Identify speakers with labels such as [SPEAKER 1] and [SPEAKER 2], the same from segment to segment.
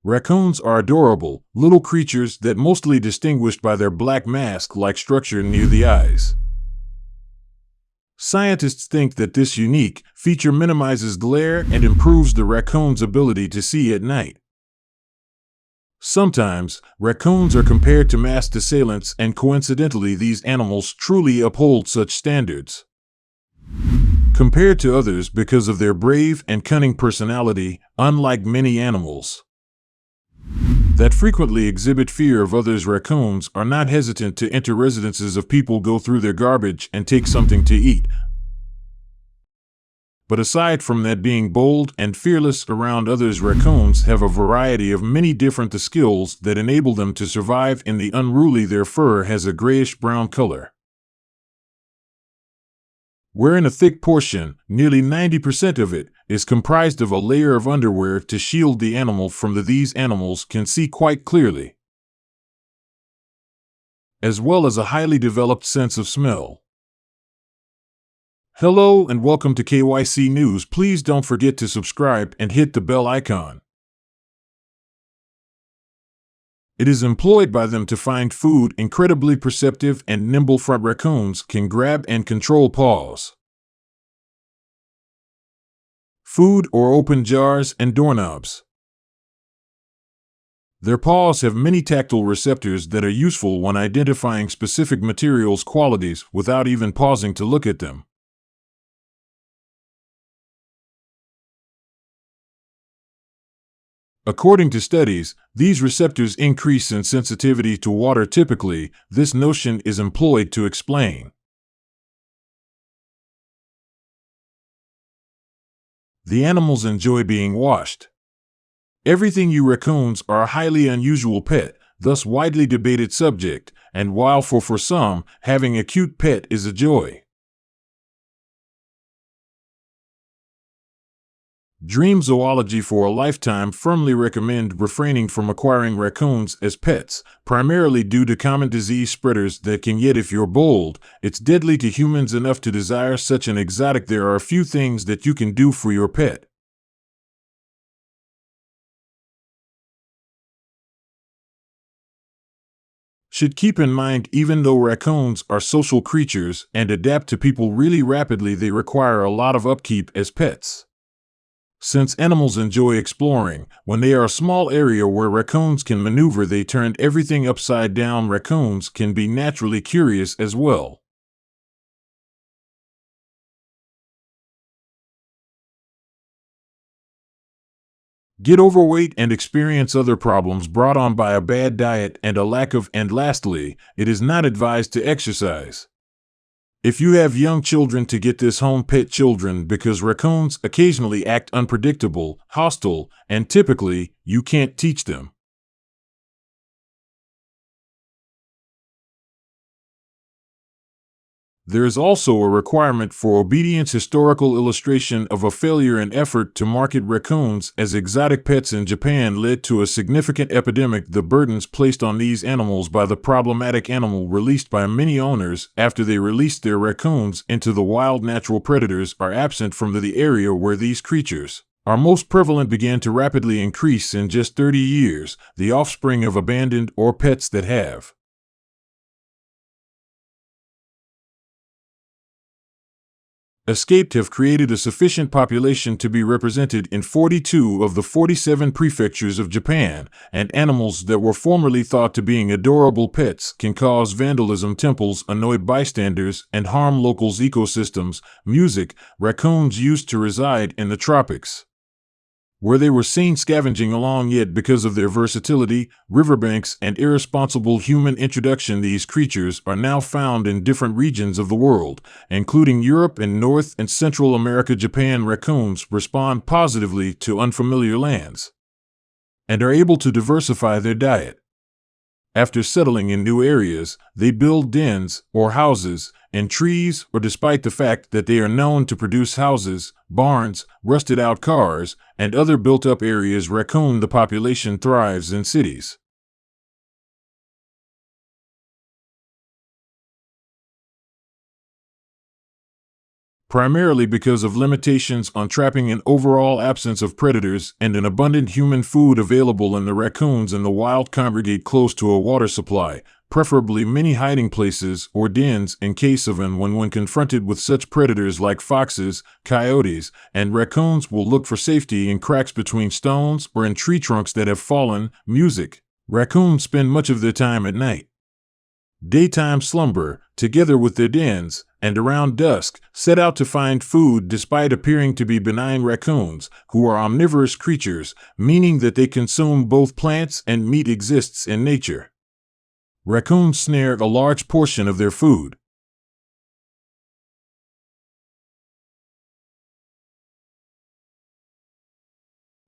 [SPEAKER 1] Raccoons are adorable, little creatures that mostly distinguished by their black mask-like structure near the eyes. Scientists think that this unique feature minimizes glare and improves the raccoon's ability to see at night. Sometimes, raccoons are compared to masked assailants, and coincidentally these animals truly uphold such standards. Compared to others because of their brave and cunning personality, unlike many animals that frequently exhibit fear of others, raccoons are not hesitant to enter residences of people, go through their garbage, and take something to eat. But aside from that being bold and fearless around others, raccoons have a variety of many different skills that enable them to survive in the unruly. Their fur has a grayish-brown color, wherein a thick portion, nearly 90% of it, is comprised of a layer of underwear to shield the animal from these animals can see quite clearly, as well as a highly developed sense of smell. Hello and welcome to KYC News. Please don't forget to subscribe and hit the bell icon. It is employed by them to find food. Incredibly perceptive and nimble front raccoons can grab and control paws, food, or open jars and doorknobs. Their paws have many tactile receptors that are useful when identifying specific materials' qualities without even pausing to look at them. According to studies, these receptors increase in sensitivity to water. Typically, this notion is employed to explain the animals enjoy being washed. Everything. You raccoons are a highly unusual pet, thus widely debated subject, and while for some, having a cute pet is a joy, Dream Zoology for a Lifetime firmly recommend refraining from acquiring raccoons as pets, primarily due to common disease spreaders that can, yet if you're bold, it's deadly to humans enough to desire such an exotic. There are a few things that you can do for your pet. Should keep in mind, even though raccoons are social creatures and adapt to people really rapidly, they require a lot of upkeep as pets. Since animals enjoy exploring, when they are a small area where raccoons can maneuver, they turn everything upside down. Raccoons can be naturally curious as well. Get overweight and experience other problems brought on by a bad diet and a lack of. And lastly, it is not advised to exercise. If you have young children, to get this home. Pet children, because raccoons occasionally act unpredictable, hostile, and typically, you can't teach them. There is also a requirement for obedience. Historical illustration of a failure in effort to market raccoons as exotic pets in Japan led to a significant epidemic. The burdens placed on these animals by the problematic animal released by many owners after they released their raccoons into the wild. Natural predators are absent from the area where these creatures are most prevalent began to rapidly increase in just 30 years. The offspring of abandoned or pets that have escaped have created a sufficient population to be represented in 42 of the 47 prefectures of Japan, and animals that were formerly thought to being adorable pets can cause vandalism, temples, annoy bystanders, and harm locals' ecosystems. Music. Raccoons used to reside in the tropics, where they were seen scavenging along, yet because of their versatility, riverbanks, and irresponsible human introduction, these creatures are now found in different regions of the world, including Europe and North and Central America. Japan. Raccoons respond positively to unfamiliar lands and are able to diversify their diet. After settling in new areas, they build dens or houses in trees, or despite the fact that they are known to produce houses, barns, rusted-out cars, and other built-up areas. Raccoon. The population thrives in cities. primarily because of limitations on trapping and overall absence of predators and an abundant human food available, and the raccoons in the wild congregate close to a water supply, preferably many hiding places or dens in case of and when confronted with such predators like foxes, coyotes, and raccoons will look for safety in cracks between stones or in tree trunks that have fallen. Music. Raccoons spend much of their time at night. Daytime slumber, together with their dens, and around dusk, set out to find food despite appearing to be benign raccoons, who are omnivorous creatures, meaning that they consume both plants and meat exists in nature. Raccoons snare a large portion of their food.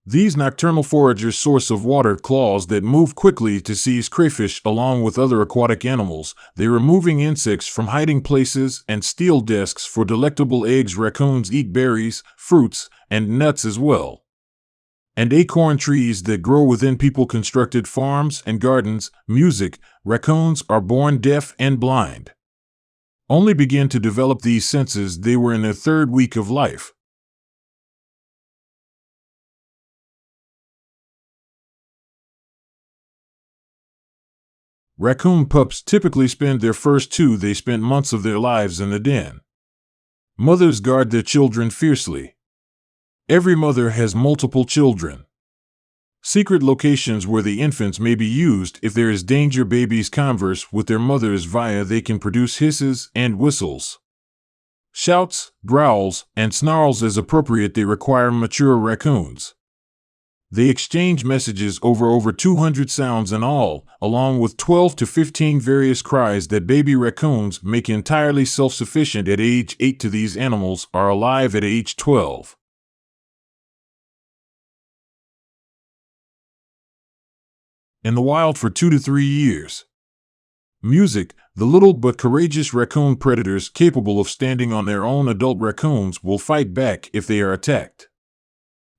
[SPEAKER 1] These nocturnal foragers' source of water claws that move quickly to seize crayfish along with other aquatic animals. They are moving insects from hiding places and steal desks for delectable eggs. Raccoons eat berries, fruits, and nuts as well. And acorn trees that grow within people-constructed farms and gardens. Music. Raccoons are born deaf and blind. Only begin to develop these senses they were in their third week of life. Raccoon pups typically spend their first two. They spent months of their lives in the den. Mothers guard their children fiercely. Every mother has multiple children. Secret locations where the infants may be used if there is danger. Babies converse with their mothers via they can produce hisses and whistles. Shouts, growls, and snarls as appropriate. They require mature raccoons. They exchange messages over 200 sounds in all, along with 12 to 15 various cries that baby raccoons make entirely self-sufficient at age 8. These animals are alive at age 12. In the wild for 2 to 3 years. Music. The little but courageous raccoon predators capable of standing on their own adult raccoons will fight back if they are attacked.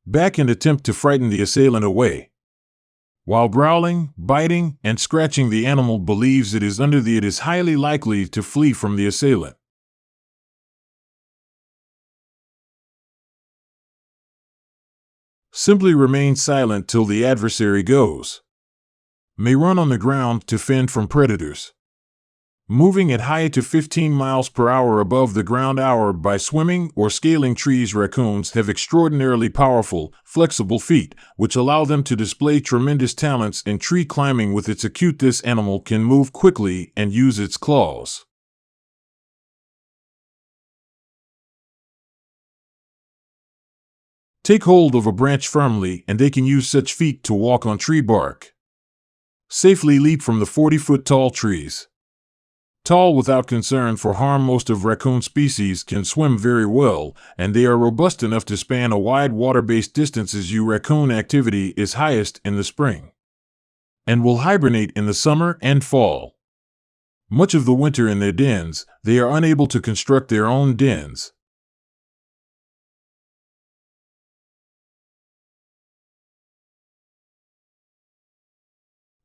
[SPEAKER 1] Back and attempt to frighten the assailant away. While growling, biting, and scratching, the animal believes it is it is highly likely to flee from the assailant. Simply remain silent till the adversary goes. May run on the ground to fend from predators. Moving at high to 15 miles per hour above the ground by swimming or scaling trees. Raccoons have extraordinarily powerful, flexible feet, which allow them to display tremendous talents in tree climbing. With its acute, this animal can move quickly and use its claws. Take hold of a branch firmly, and they can use such feet to walk on tree bark. Safely leap from the 40-foot tall trees. Tall without concern for harm. Most of raccoon species can swim very well, and they are robust enough to span a wide water-based distances. Raccoon activity is highest in the spring, and will hibernate in the summer and fall. Much of the winter in their dens, they are unable to construct their own dens.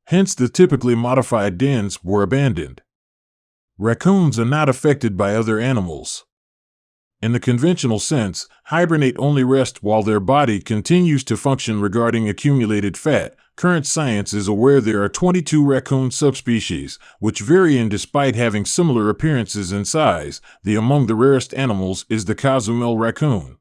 [SPEAKER 1] Hence the typically modified dens were abandoned. Raccoons are not affected by other animals. In the conventional sense, hibernate only rest while their body continues to function. Regarding accumulated fat, current science is aware there are 22 raccoon subspecies, which vary in despite having similar appearances and size. Among the rarest animals is the Cozumel raccoon.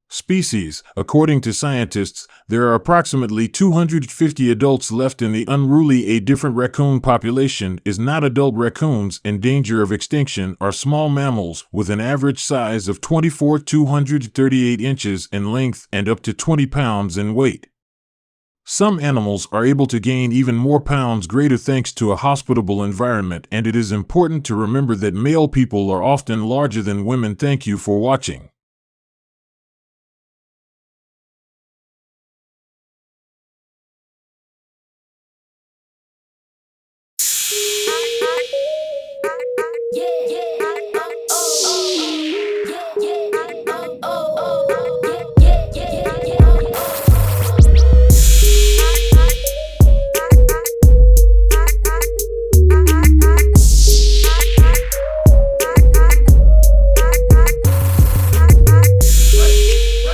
[SPEAKER 1] Species. According to scientists, there are approximately 250 adults left in the unruly. A different raccoon population is not adult raccoons in danger of extinction are small mammals with an average size of 24 to 238 inches in length and up to 20 pounds in weight. Some animals are able to gain even more pounds greater thanks to a hospitable environment, and it is important to remember that male people are often larger than women. Thank you for watching.